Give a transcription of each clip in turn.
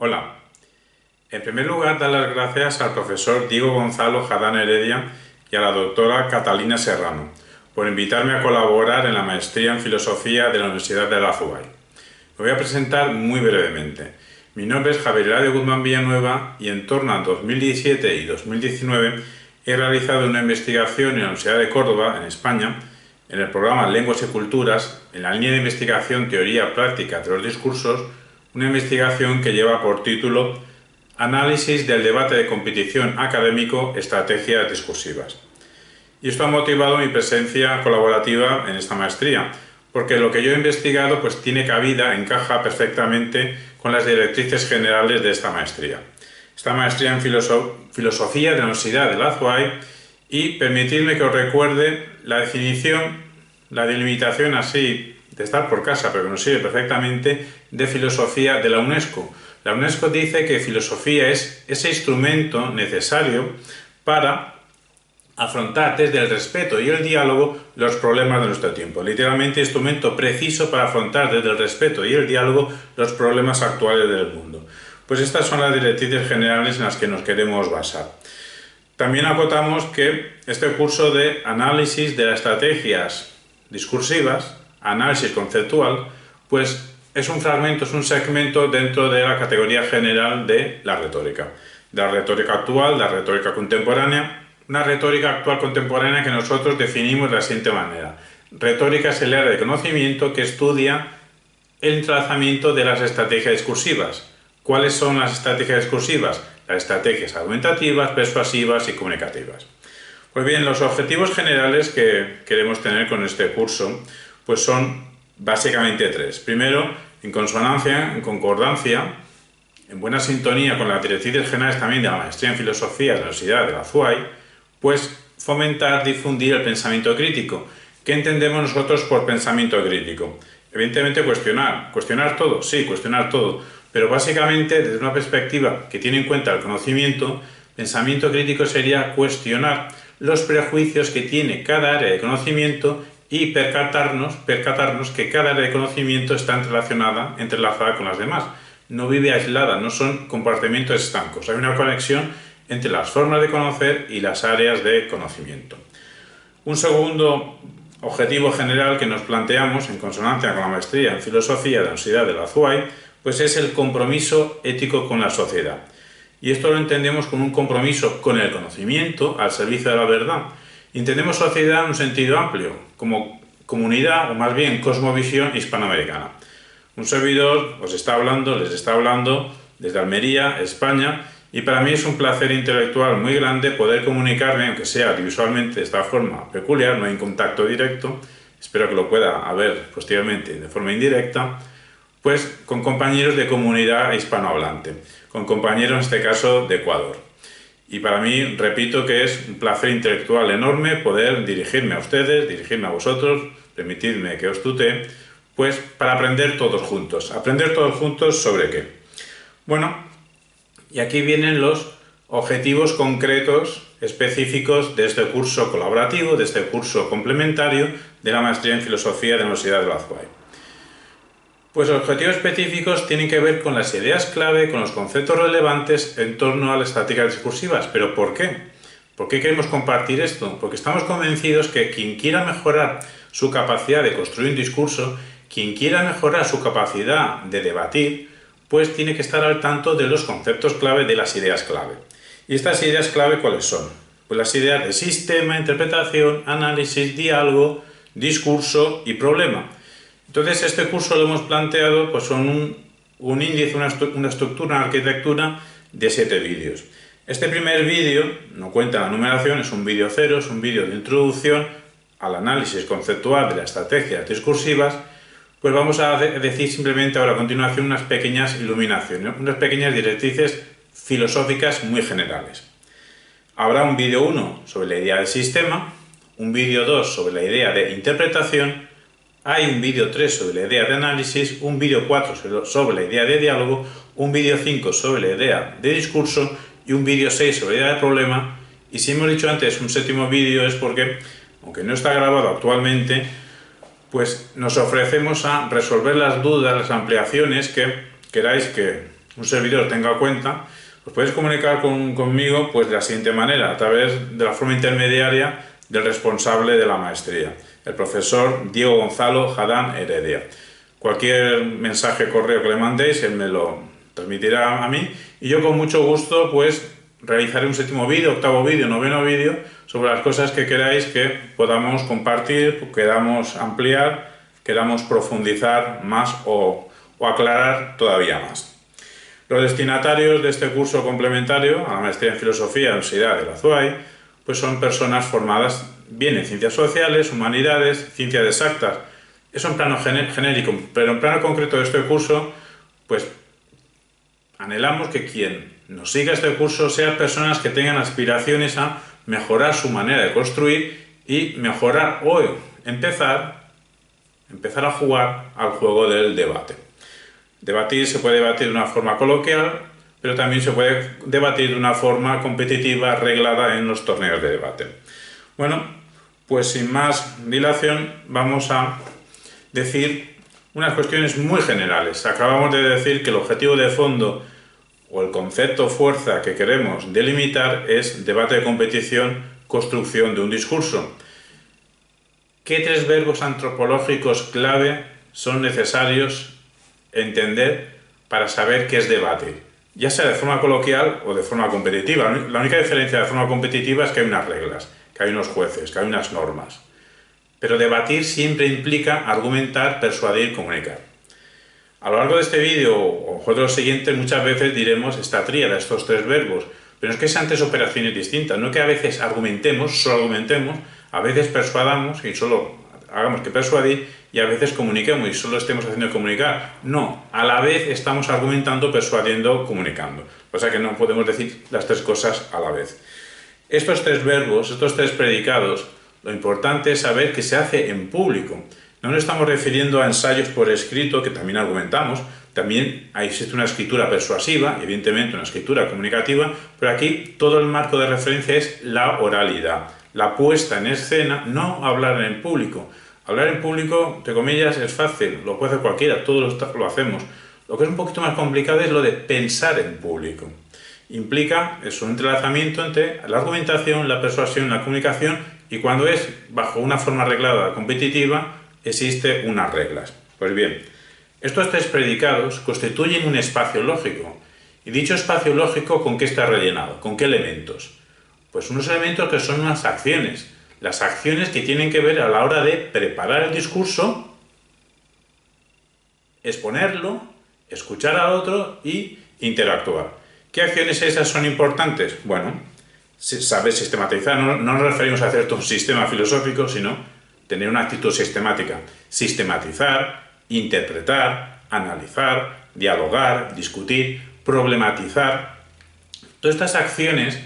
Hola. En primer lugar, dar las gracias al profesor Diego Gonzalo Jadán Heredia y a la doctora Catalina Serrano por invitarme a colaborar en la maestría en Filosofía de la Universidad de la Azubay. Me voy a presentar muy brevemente. Mi nombre es Javier Eladio Guzmán Villanueva y en torno a 2017 y 2019 he realizado una investigación en la Universidad de Córdoba, en España, en el programa Lenguas y Culturas, en la línea de investigación Teoría Práctica de los Discursos, una investigación que lleva por título Análisis del debate de competición académico, estrategias discursivas. Y esto ha motivado mi presencia colaborativa en esta maestría, porque lo que yo he investigado pues tiene cabida, encaja perfectamente con las directrices generales de esta maestría. Esta maestría en Filosofía de la Universidad de la Azubay, y permitidme que os recuerde la definición, la delimitación así de estar por casa, pero que nos sirve perfectamente, de filosofía de la UNESCO. La UNESCO dice que filosofía es ese instrumento necesario para afrontar desde el respeto y el diálogo los problemas de nuestro tiempo. Literalmente, instrumento preciso para afrontar desde el respeto y el diálogo los problemas actuales del mundo. Pues estas son las directrices generales en las que nos queremos basar. También acotamos que este curso de análisis de las estrategias discursivas, análisis conceptual, pues es un fragmento, es un segmento dentro de la categoría general de la retórica actual, de la retórica contemporánea. Una retórica actual contemporánea que nosotros definimos de la siguiente manera. Retórica es el área de conocimiento que estudia el entrelazamiento de las estrategias discursivas. ¿Cuáles son las estrategias discursivas? Las estrategias argumentativas, persuasivas y comunicativas. Pues bien, los objetivos generales que queremos tener con este curso pues son básicamente tres. Primero, en consonancia, en concordancia, en buena sintonía con las directrices generales también de la maestría en Filosofía de la Universidad de la Azubay, pues fomentar, difundir el pensamiento crítico. ¿Qué entendemos nosotros por pensamiento crítico? Evidentemente cuestionar todo, sí, cuestionar todo, pero básicamente desde una perspectiva que tiene en cuenta el conocimiento, pensamiento crítico sería cuestionar los prejuicios que tiene cada área de conocimiento y percatarnos que cada área de conocimiento está entrelazada con las demás. No vive aislada, no son compartimentos estancos, hay una conexión entre las formas de conocer y las áreas de conocimiento. Un segundo objetivo general que nos planteamos, en consonancia con la maestría en Filosofía de la Universidad de la Azubay, pues es el compromiso ético con la sociedad. Y esto lo entendemos como un compromiso con el conocimiento al servicio de la verdad. Entendemos sociedad en un sentido amplio, como comunidad o más bien cosmovisión hispanoamericana. Un servidor les está hablando desde Almería, España, y para mí es un placer intelectual muy grande poder comunicarme, aunque sea visualmente de esta forma peculiar, no hay contacto directo, espero que lo pueda haber posteriormente de forma indirecta, pues con compañeros de comunidad hispanohablante, con compañeros en este caso de Ecuador. Y para mí, repito que es un placer intelectual enorme poder dirigirme a ustedes, dirigirme a vosotros, permitidme que os tutee, pues para aprender todos juntos. ¿Aprender todos juntos sobre qué? Bueno, y aquí vienen los objetivos concretos, específicos de este curso colaborativo, de este curso complementario de la maestría en Filosofía de la Universidad de la Azubay. Pues los objetivos específicos tienen que ver con las ideas clave, con los conceptos relevantes en torno a las estrategias discursivas. ¿Pero por qué? ¿Por qué queremos compartir esto? Porque estamos convencidos que quien quiera mejorar su capacidad de construir un discurso, quien quiera mejorar su capacidad de debatir, pues tiene que estar al tanto de los conceptos clave, de las ideas clave. ¿Y estas ideas clave cuáles son? Pues las ideas de sistema, interpretación, análisis, diálogo, discurso y problema. Entonces este curso lo hemos planteado pues con un índice, una estructura, una arquitectura de 7 vídeos. Este primer vídeo no cuenta la numeración, es un vídeo 0, es un vídeo de introducción al análisis conceptual de las estrategias discursivas. Pues vamos a decir simplemente ahora a continuación unas pequeñas iluminaciones, unas pequeñas directrices filosóficas muy generales. Habrá un vídeo 1 sobre la idea del sistema, un vídeo 2 sobre la idea de interpretación, hay un vídeo 3 sobre la idea de análisis, un vídeo 4 sobre la idea de diálogo, un vídeo 5 sobre la idea de discurso y un vídeo 6 sobre la idea de problema. Y si hemos dicho antes un séptimo vídeo es porque, aunque no está grabado actualmente, pues nos ofrecemos a resolver las dudas, las ampliaciones que queráis que un servidor tenga cuenta, os podéis comunicar conmigo pues de la siguiente manera, a través de la forma intermediaria del responsable de la maestría, el profesor Diego Gonzalo Jadán Heredia. Cualquier mensaje, correo que le mandéis, él me lo transmitirá a mí y yo con mucho gusto pues realizaré un séptimo vídeo, octavo vídeo, noveno vídeo sobre las cosas que queráis que podamos compartir, queramos ampliar, queramos profundizar más o aclarar todavía más. Los destinatarios de este curso complementario a la maestría en filosofía de la Universidad de la Azuay pues son personas formadas bien en ciencias sociales, humanidades, ciencias exactas. Eso en plano genérico, pero en plano concreto de este curso, pues anhelamos que quien nos siga este curso sean personas que tengan aspiraciones a mejorar su manera de construir y mejorar o empezar a jugar al juego del debate. Debatir se puede debatir de una forma coloquial, pero también se puede debatir de una forma competitiva, reglada en los torneos de debate. Bueno, pues sin más dilación vamos a decir unas cuestiones muy generales. Acabamos de decir que el objetivo de fondo o el concepto fuerza que queremos delimitar es debate de competición, construcción de un discurso. ¿Qué tres verbos antropológicos clave son necesarios entender para saber qué es debatir? Ya sea de forma coloquial o de forma competitiva. La única diferencia de forma competitiva es que hay unas reglas, que hay unos jueces, que hay unas normas. Pero debatir siempre implica argumentar, persuadir, comunicar. A lo largo de este vídeo o de los siguientes muchas veces diremos esta tríada, estos tres verbos, pero es que sean tres operaciones distintas, no que a veces argumentemos, solo argumentemos, a veces persuadamos y solo hagamos que persuadir y a veces comuniquemos y solo estemos haciendo comunicar. No, a la vez estamos argumentando, persuadiendo, comunicando. O sea que no podemos decir las tres cosas a la vez. Estos tres verbos, estos tres predicados, lo importante es saber que se hace en público. No nos estamos refiriendo a ensayos por escrito, que también argumentamos, también existe una escritura persuasiva, evidentemente una escritura comunicativa, pero aquí todo el marco de referencia es la oralidad, la puesta en escena, no hablar en público. Hablar en público, entre comillas, es fácil, lo puede hacer cualquiera, todos lo hacemos. Lo que es un poquito más complicado es lo de pensar en público. Implica un entrelazamiento entre la argumentación, la persuasión, la comunicación, y cuando es bajo una forma arreglada competitiva, existe unas reglas. Pues bien, estos tres predicados constituyen un espacio lógico. Y dicho espacio lógico, ¿con qué está rellenado? ¿Con qué elementos? Pues unos elementos que son unas acciones. Las acciones que tienen que ver a la hora de preparar el discurso, exponerlo, escuchar al otro y interactuar. ¿Qué acciones esas son importantes? Bueno, saber sistematizar. No nos referimos a hacer todo un sistema filosófico, sino tener una actitud sistemática. Sistematizar, interpretar, analizar, dialogar, discutir, problematizar. Todas estas acciones,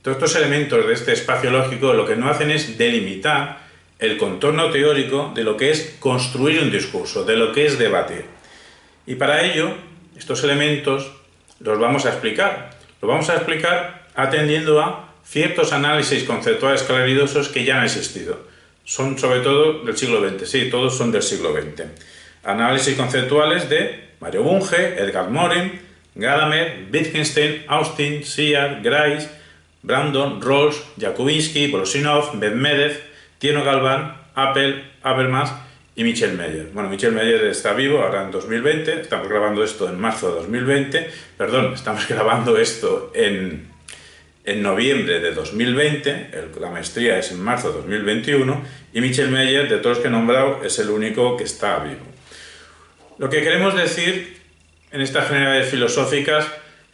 todos estos elementos de este espacio lógico, lo que no hacen es delimitar el contorno teórico de lo que es construir un discurso, de lo que es debatir. Y para ello, estos elementos los vamos a explicar. Los vamos a explicar atendiendo a ciertos análisis conceptuales claridosos que ya han existido. Son sobre todo del siglo XX, sí, todos son del siglo XX. Análisis conceptuales de Mario Bunge, Edgar Morin, Gadamer, Wittgenstein, Austin, Siar, Grice, Brandon, Rawls, Jakubinsky, Volosinov, Medvedev, Tierno Galván, Appel, Habermas y Michel Meyer. Bueno, Michel Meyer está vivo ahora en 2020, estamos grabando esto en marzo de 2020, perdón, estamos grabando esto en noviembre de 2020, la maestría es en marzo de 2021, y Michel Meyer, de todos los que he nombrado, es el único que está vivo. Lo que queremos decir en estas generalidades filosóficas,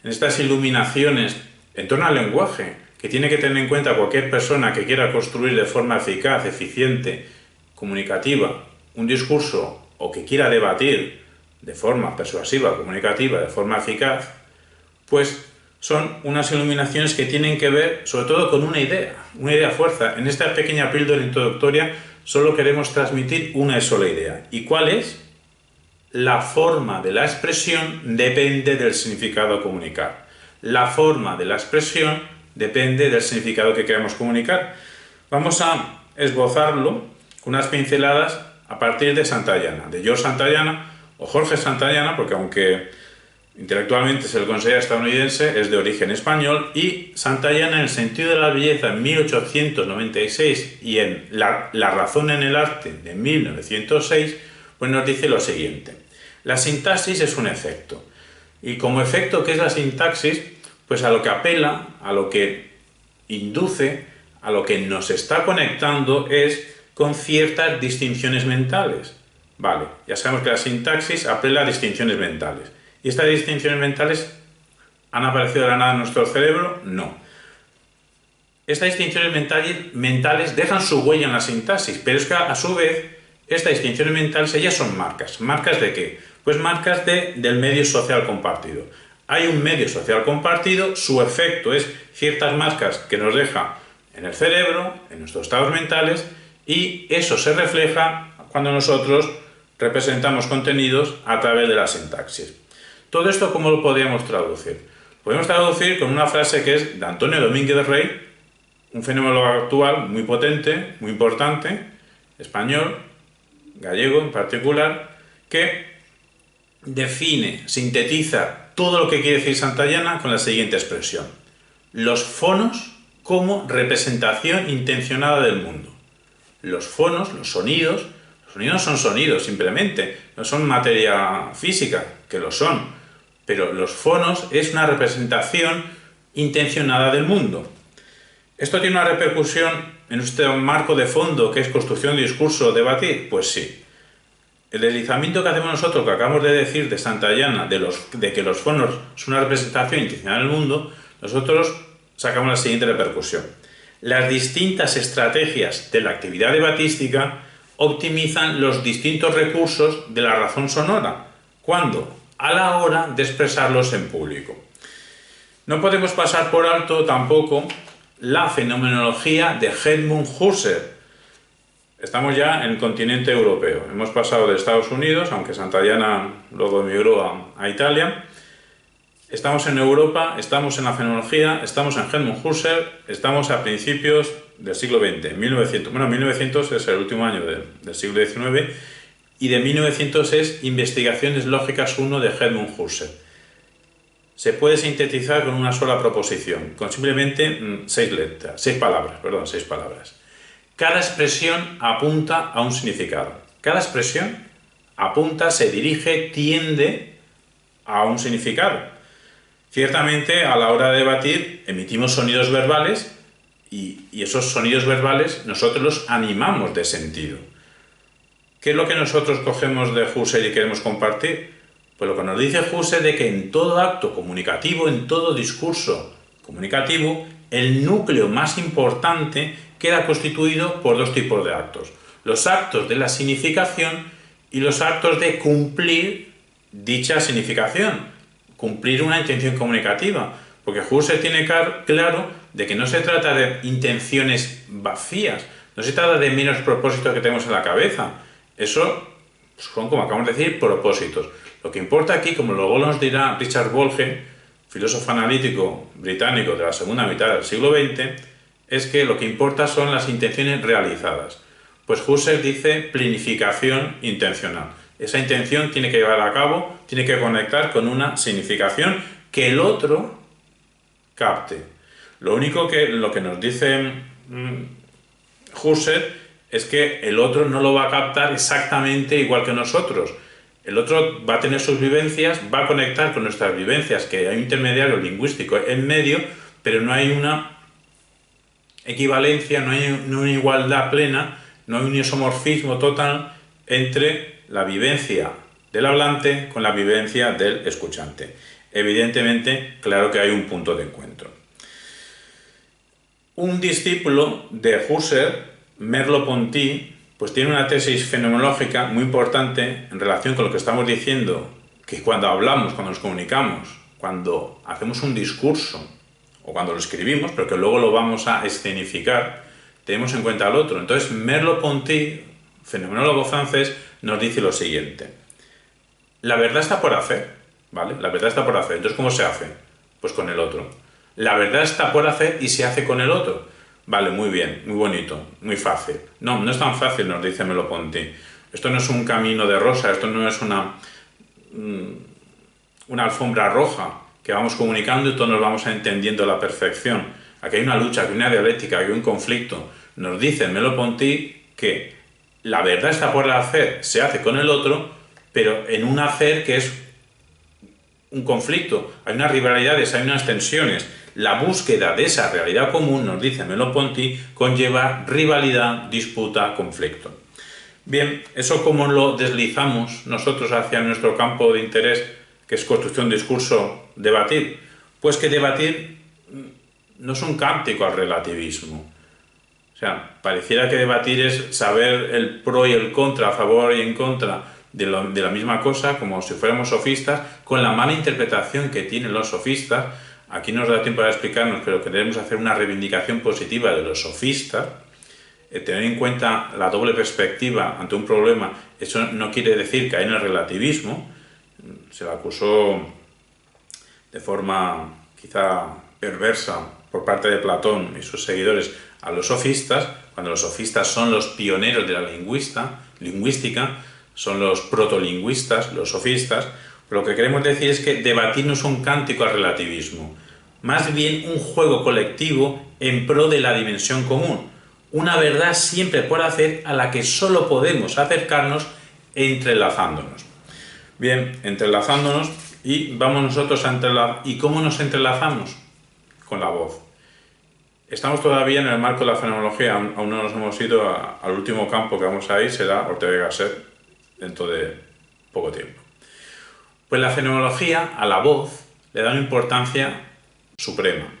en estas iluminaciones en torno al lenguaje, que tiene que tener en cuenta cualquier persona que quiera construir de forma eficaz, eficiente, comunicativa, un discurso o que quiera debatir de forma persuasiva, comunicativa, de forma eficaz, pues son unas iluminaciones que tienen que ver sobre todo con una idea fuerza. En esta pequeña píldora introductoria solo queremos transmitir una sola idea. ¿Y cuál es? La forma de la expresión depende del significado a comunicar. La forma de la expresión depende del significado que queremos comunicar. Vamos a esbozarlo con unas pinceladas a partir de Santayana, de George Santayana o Jorge Santayana, porque aunque intelectualmente se le considera estadounidense, es de origen español, y Santayana, en el sentido de la belleza, en 1896, y en La razón en el arte, de 1906, pues nos dice lo siguiente: la sintaxis es un efecto, y como efecto, ¿qué es la sintaxis? Pues a lo que apela, a lo que induce, a lo que nos está conectando es con ciertas distinciones mentales. Vale, ya sabemos que la sintaxis apela a distinciones mentales. ¿Y estas distinciones mentales han aparecido de la nada en nuestro cerebro? No. Estas distinciones mentales dejan su huella en la sintaxis, pero es que a su vez estas distinciones mentales, ellas son marcas. ¿Marcas de qué? Pues marcas del medio social compartido. Hay un medio social compartido, su efecto es ciertas marcas que nos deja en el cerebro, en nuestros estados mentales, y eso se refleja cuando nosotros representamos contenidos a través de la sintaxis. Todo esto, ¿cómo lo podríamos traducir? Podemos traducir con una frase que es de Antonio Domínguez de Rey, un fenómeno actual muy potente, muy importante, español, gallego en particular, que define, sintetiza todo lo que quiere decir Santayana con la siguiente expresión: los fonos como representación intencionada del mundo. Los fonos, los sonidos no son sonidos simplemente, no son materia física, que lo son, pero los fonos es una representación intencionada del mundo. ¿Esto tiene una repercusión en este marco de fondo que es construcción de discurso, debatir? Pues sí. El deslizamiento que hacemos nosotros, que acabamos de decir de Santayana, de que los fonos son una representación intencional del mundo, nosotros sacamos la siguiente repercusión. Las distintas estrategias de la actividad debatística optimizan los distintos recursos de la razón sonora. ¿Cuándo? A la hora de expresarlos en público. No podemos pasar por alto tampoco la fenomenología de Edmund Husserl. Estamos ya en el continente europeo. Hemos pasado de Estados Unidos, aunque Santayana luego emigró a Italia. Estamos en Europa, estamos en la fenomenología, estamos en Edmund Husserl, estamos a principios del siglo XX. 1900 es el último año del siglo XIX, y de 1900 es Investigaciones Lógicas 1 de Edmund Husserl. Se puede sintetizar con una sola proposición, con simplemente 6 palabras. Cada expresión apunta a un significado. Cada expresión apunta, se dirige, tiende a un significado. Ciertamente, a la hora de debatir, emitimos sonidos verbales y esos sonidos verbales nosotros los animamos de sentido. ¿Qué es lo que nosotros cogemos de Husserl y queremos compartir? Pues lo que nos dice Husserl de que en todo acto comunicativo, en todo discurso comunicativo, el núcleo más importante queda constituido por 2 tipos de actos: los actos de la significación y los actos de cumplir dicha significación, cumplir una intención comunicativa, porque Husserl tiene claro de que no se trata de intenciones vacías, no se trata de meros propósitos que tenemos en la cabeza. Eso son, como acabamos de decir, propósitos. Lo que importa aquí, como luego nos dirá Richard Bolge, filósofo analítico británico de la segunda mitad del siglo XX, es que lo que importa son las intenciones realizadas. Pues Husserl dice planificación intencional. Esa intención tiene que llevar a cabo, tiene que conectar con una significación que el otro capte. Lo que nos dice Husserl es que el otro no lo va a captar exactamente igual que nosotros. El otro va a tener sus vivencias, va a conectar con nuestras vivencias, que hay un intermediario lingüístico en medio, pero no hay una equivalencia, no hay una igualdad plena, no hay un isomorfismo total entre la vivencia del hablante con la vivencia del escuchante. Evidentemente, claro que hay un punto de encuentro. Un discípulo de Husserl, Merleau-Ponty, pues tiene una tesis fenomenológica muy importante en relación con lo que estamos diciendo, que cuando hablamos, cuando nos comunicamos, cuando hacemos un discurso o cuando lo escribimos, pero que luego lo vamos a escenificar, tenemos en cuenta al otro. Entonces, Merleau-Ponty, fenomenólogo francés, nos dice lo siguiente: la verdad está por hacer, ¿vale? La verdad está por hacer. Entonces, ¿cómo se hace? Pues con el otro. La verdad está por hacer y se hace con el otro. Vale, muy bien, muy bonito, muy fácil. No, no es tan fácil, nos dice Merleau-Ponty. Esto no es un camino de rosa, esto no es una alfombra roja que vamos comunicando y todos nos vamos entendiendo a la perfección. Aquí hay una lucha, aquí hay una dialéctica, aquí hay un conflicto. Nos dice Merleau-Ponty que la verdad está por el hacer, se hace con el otro, pero en un hacer que es un conflicto, hay unas rivalidades, hay unas tensiones. La búsqueda de esa realidad común, nos dice Merleau-Ponty, conlleva rivalidad, disputa, conflicto. Bien, ¿eso cómo lo deslizamos nosotros hacia nuestro campo de interés, que es construcción, discurso, debatir? Pues que debatir no es un cántico al relativismo. O sea, pareciera que debatir es saber el pro y el contra, a favor y en contra de la misma cosa, como si fuéramos sofistas, con la mala interpretación que tienen los sofistas. Aquí no nos da tiempo para explicarnos, pero queremos hacer una reivindicación positiva de los sofistas. Tener en cuenta la doble perspectiva ante un problema, eso no quiere decir caer en el relativismo. Se le acusó de forma quizá perversa por parte de Platón y sus seguidores a los sofistas, cuando los sofistas son los pioneros de la lingüística, son los protolingüistas, los sofistas. Pero lo que queremos decir es que debatir no es un cántico al relativismo, más bien un juego colectivo en pro de la dimensión común, una verdad siempre por hacer a la que solo podemos acercarnos entrelazándonos. Bien, entrelazándonos, y vamos nosotros a entrelazar. ¿Y cómo nos entrelazamos? Con la voz. Estamos todavía en el marco de la fenomenología, aún no nos hemos ido al último campo que vamos a ir, será Ortega y Gasset, dentro de poco tiempo. Pues la fenomenología a la voz le da una importancia suprema.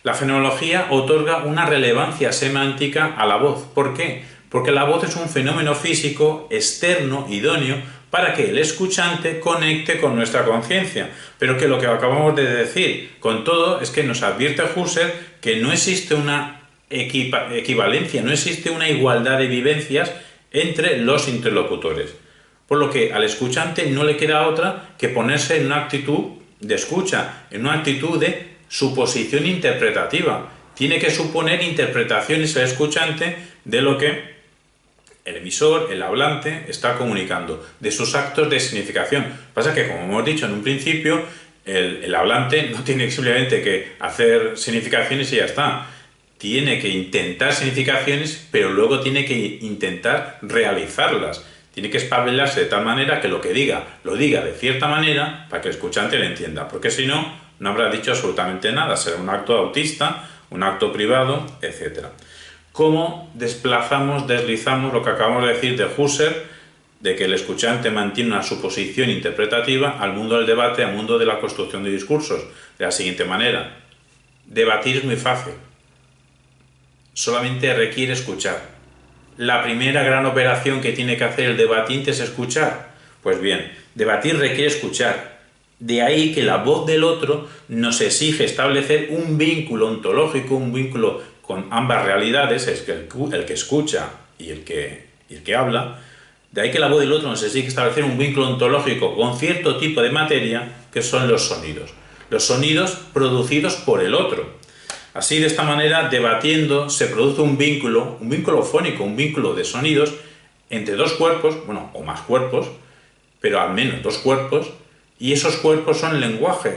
La fenomenología otorga una relevancia semántica a la voz. ¿Por qué? Porque la voz es un fenómeno físico externo, idóneo, para que el escuchante conecte con nuestra conciencia. Pero que lo que acabamos de decir con todo es que nos advierte Husserl que no existe una equivalencia, no existe una igualdad de vivencias entre los interlocutores. Por lo que al escuchante no le queda otra que ponerse en una actitud de escucha, en una actitud de suposición interpretativa. Tiene que suponer interpretaciones al escuchante de lo que el emisor, el hablante, está comunicando, de sus actos de significación. Pasa que, como hemos dicho en un principio, el hablante no tiene simplemente que hacer significaciones y ya está. Tiene que intentar significaciones, pero luego tiene que intentar realizarlas. Tiene que espabilarse de tal manera que lo que diga, lo diga de cierta manera para que el escuchante lo entienda. Porque si no, no habrá dicho absolutamente nada. Será un acto autista, un acto privado, etc. ¿Cómo desplazamos, deslizamos lo que acabamos de decir de Husserl, de que el escuchante mantiene una suposición interpretativa al mundo del debate, al mundo de la construcción de discursos? De la siguiente manera: debatir es muy fácil, solamente requiere escuchar. La primera gran operación que tiene que hacer el debatiente es escuchar. Pues bien, debatir requiere escuchar. De ahí que la voz del otro nos exige establecer un vínculo ontológico, un vínculo con ambas realidades, es que el que escucha y el que habla. De ahí que la voz del otro nos exige establecer un vínculo ontológico con cierto tipo de materia, que son los sonidos. Los sonidos producidos por el otro. Así, de esta manera, debatiendo, se produce un vínculo fónico, un vínculo de sonidos entre dos cuerpos, bueno, o más cuerpos, pero al menos dos cuerpos, y esos cuerpos son lenguaje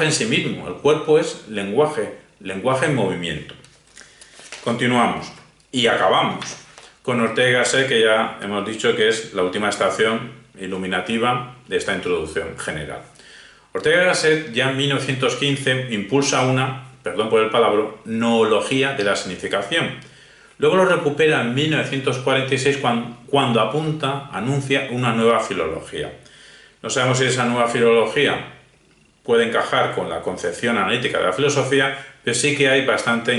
en sí mismo. El cuerpo es lenguaje en movimiento. Continuamos y acabamos con Ortega y Gasset, que ya hemos dicho que es la última estación iluminativa de esta introducción general. Ortega y Gasset ya en 1915 impulsa una, perdón por el palabra, noología de la significación. Luego lo recupera en 1946 cuando anuncia una nueva filología. No sabemos si esa nueva filología puede encajar con la concepción analítica de la filosofía, pero sí que hay bastante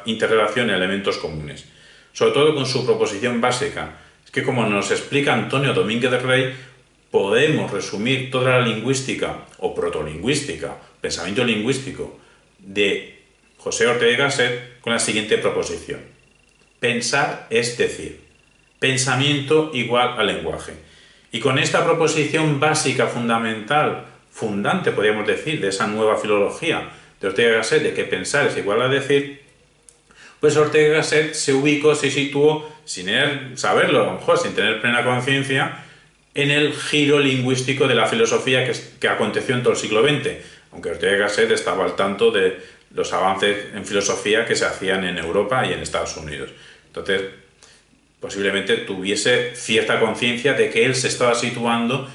interrelación en elementos comunes. Sobre todo con su proposición básica. Es que, como nos explica Antonio Domínguez de Rey, podemos resumir toda la lingüística o protolingüística, pensamiento lingüístico de José Ortega y Gasset con la siguiente proposición: pensar es decir, pensamiento igual a lenguaje. Y con esta proposición básica, fundamental, fundante, podríamos decir, de esa nueva filología de Ortega y Gasset, de que pensar es igual a decir, pues Ortega y Gasset se situó, sin saberlo, a lo mejor sin tener plena conciencia, en el giro lingüístico de la filosofía que aconteció en todo el siglo XX, aunque Ortega y Gasset estaba al tanto de los avances en filosofía que se hacían en Europa y en Estados Unidos. Entonces, posiblemente tuviese cierta conciencia de que él se estaba situando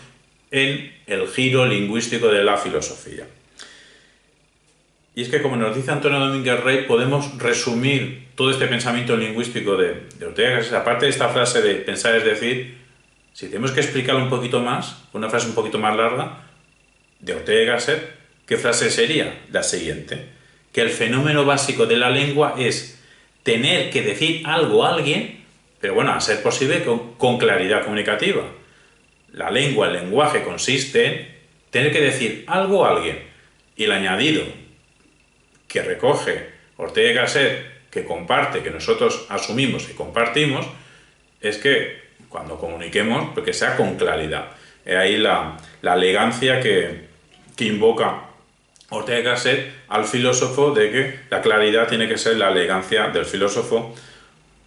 en el giro lingüístico de la filosofía. Y es que, como nos dice Antonio Domínguez Rey, podemos resumir todo este pensamiento lingüístico de Ortega y Gasset, aparte de esta frase de pensar es decir, si tenemos que explicarlo un poquito más, una frase un poquito más larga, de Ortega y Gasset, ¿qué frase sería? La siguiente, que el fenómeno básico de la lengua es tener que decir algo a alguien, pero bueno, a ser posible con claridad comunicativa. La lengua, el lenguaje consiste en tener que decir algo a alguien. Y el añadido que recoge Ortega y Gasset, que comparte, que nosotros asumimos y compartimos, es que cuando comuniquemos, pues que sea con claridad. Ahí la elegancia que invoca Ortega y Gasset al filósofo, de que la claridad tiene que ser la elegancia del filósofo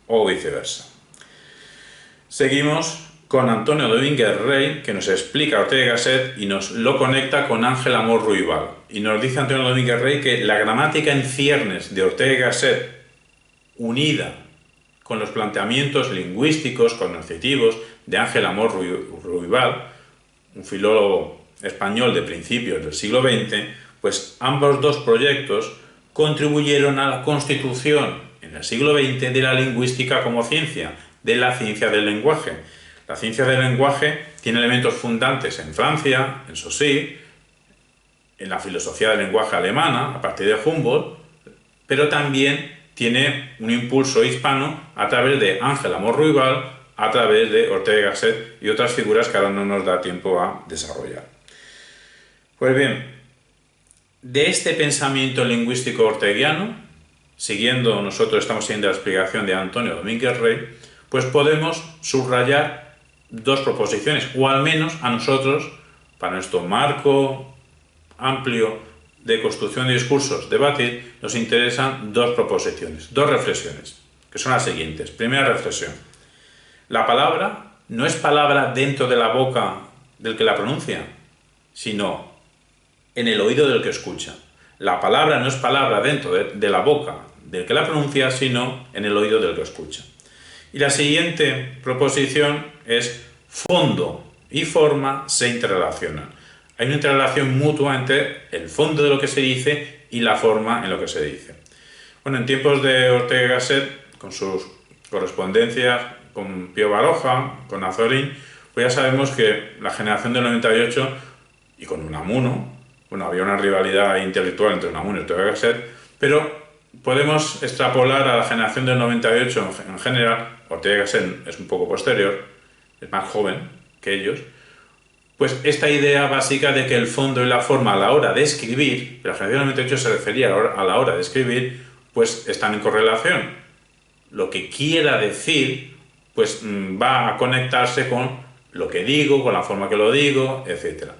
o viceversa. Seguimos con Antonio Domínguez Rey, que nos explica Ortega y Gasset y nos lo conecta con Ángel Amor Ruibal. Y nos dice Antonio Domínguez Rey que la gramática en ciernes de Ortega y Gasset, unida con los planteamientos lingüísticos, cognitivos de Ángel Amor Ruibal, un filólogo español de principios del siglo XX, pues ambos dos proyectos contribuyeron a la constitución en el siglo XX de la lingüística como ciencia, de la ciencia del lenguaje. La ciencia del lenguaje tiene elementos fundantes en Francia, en Saussure, en la filosofía del lenguaje alemana, a partir de Humboldt, pero también tiene un impulso hispano a través de Ángel Amor Ruibal, a través de Ortega y Gasset y otras figuras que ahora no nos da tiempo a desarrollar. Pues bien, de este pensamiento lingüístico orteguiano, siguiendo, nosotros estamos siguiendo la explicación de Antonio Domínguez Rey, pues podemos subrayar dos proposiciones, o al menos a nosotros, para nuestro marco amplio de construcción de discursos, debatir, nos interesan dos proposiciones, dos reflexiones, que son las siguientes. Primera reflexión. La palabra no es palabra dentro de la boca del que la pronuncia, sino en el oído del que escucha. La palabra no es palabra dentro de la boca del que la pronuncia, sino en el oído del que escucha. Y la siguiente proposición es fondo y forma se interrelacionan. Hay una interrelación mutua entre el fondo de lo que se dice y la forma en lo que se dice. Bueno, en tiempos de Ortega y Gasset, con sus correspondencias con Pío Baroja, con Azorín, pues ya sabemos que la generación del 98 y con Unamuno, bueno, había una rivalidad intelectual entre Unamuno y Ortega y Gasset, pero podemos extrapolar a la generación del 98 en general. Ortega y Gasset es un poco posterior, es más joven que ellos, pues esta idea básica de que el fondo y la forma a la hora de escribir, la generación del 98 se refería a la hora de escribir, pues están en correlación. Lo que quiera decir, pues va a conectarse con lo que digo, con la forma que lo digo, etc.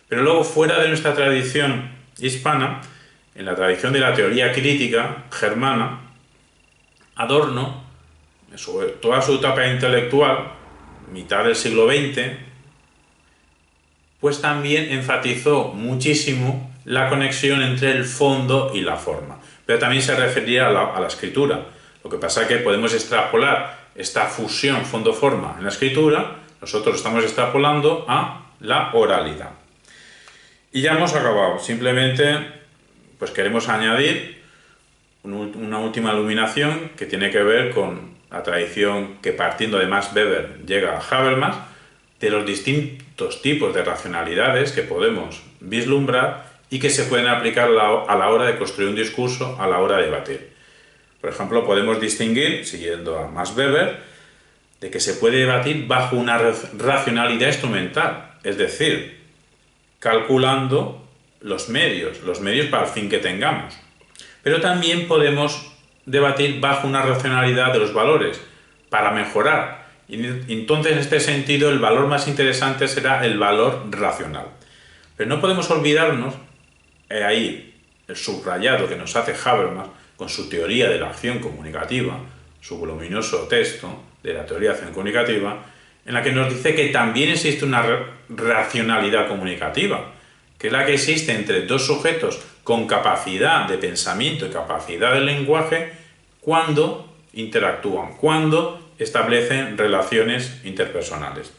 Pero luego, fuera de nuestra tradición hispana, en la tradición de la teoría crítica germana, Adorno, en toda su etapa intelectual, mitad del siglo XX, pues también enfatizó muchísimo la conexión entre el fondo y la forma. Pero también se refería a la escritura. Lo que pasa es que podemos extrapolar esta fusión fondo-forma en la escritura, nosotros estamos extrapolando a la oralidad. Y ya hemos acabado. Simplemente pues queremos añadir una última iluminación que tiene que ver con la tradición que, partiendo de Max Weber, llega a Habermas, de los distintos tipos de racionalidades que podemos vislumbrar y que se pueden aplicar a la hora de construir un discurso, a la hora de debatir. Por ejemplo, podemos distinguir, siguiendo a Max Weber, de que se puede debatir bajo una racionalidad instrumental, es decir, calculando los medios para el fin que tengamos. Pero también podemos debatir bajo una racionalidad de los valores, para mejorar. Y entonces, en este sentido, el valor más interesante será el valor racional. Pero no podemos olvidarnos, ahí el subrayado que nos hace Habermas con su teoría de la acción comunicativa, su voluminoso texto de la teoría de la acción comunicativa, en la que nos dice que también existe una racionalidad comunicativa, que es la que existe entre dos sujetos con capacidad de pensamiento y capacidad de lenguaje cuando interactúan, cuando establecen relaciones interpersonales.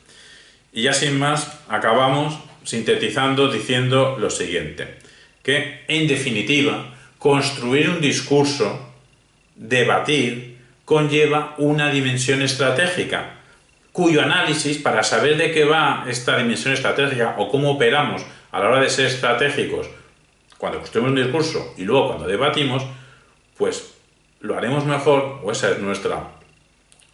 Y ya sin más, acabamos sintetizando diciendo lo siguiente, que en definitiva, construir un discurso, debatir, conlleva una dimensión estratégica, cuyo análisis, para saber de qué va esta dimensión estratégica o cómo operamos a la hora de ser estratégicos cuando construimos un discurso y luego cuando debatimos, pues lo haremos mejor, o esa es nuestra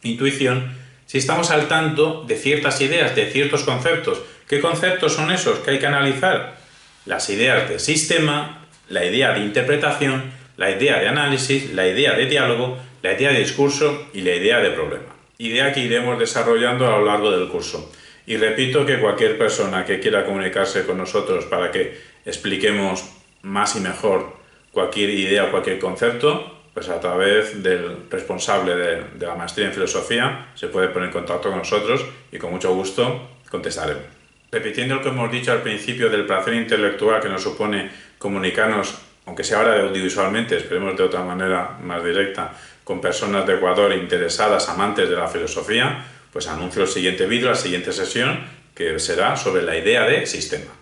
intuición, si estamos al tanto de ciertas ideas, de ciertos conceptos. ¿Qué conceptos son esos que hay que analizar? Las ideas de sistema, la idea de interpretación, la idea de análisis, la idea de diálogo, la idea de discurso y la idea de problema. Idea que iremos desarrollando a lo largo del curso. Y repito que cualquier persona que quiera comunicarse con nosotros para que expliquemos más y mejor cualquier idea o cualquier concepto, pues a través del responsable de la maestría en filosofía se puede poner en contacto con nosotros y con mucho gusto contestaremos. Repitiendo lo que hemos dicho al principio del placer intelectual que nos supone comunicarnos, aunque sea ahora audiovisualmente, esperemos de otra manera más directa, con personas de Ecuador interesadas, amantes de la filosofía, pues anuncio el siguiente vídeo, la siguiente sesión, que será sobre la idea de sistema.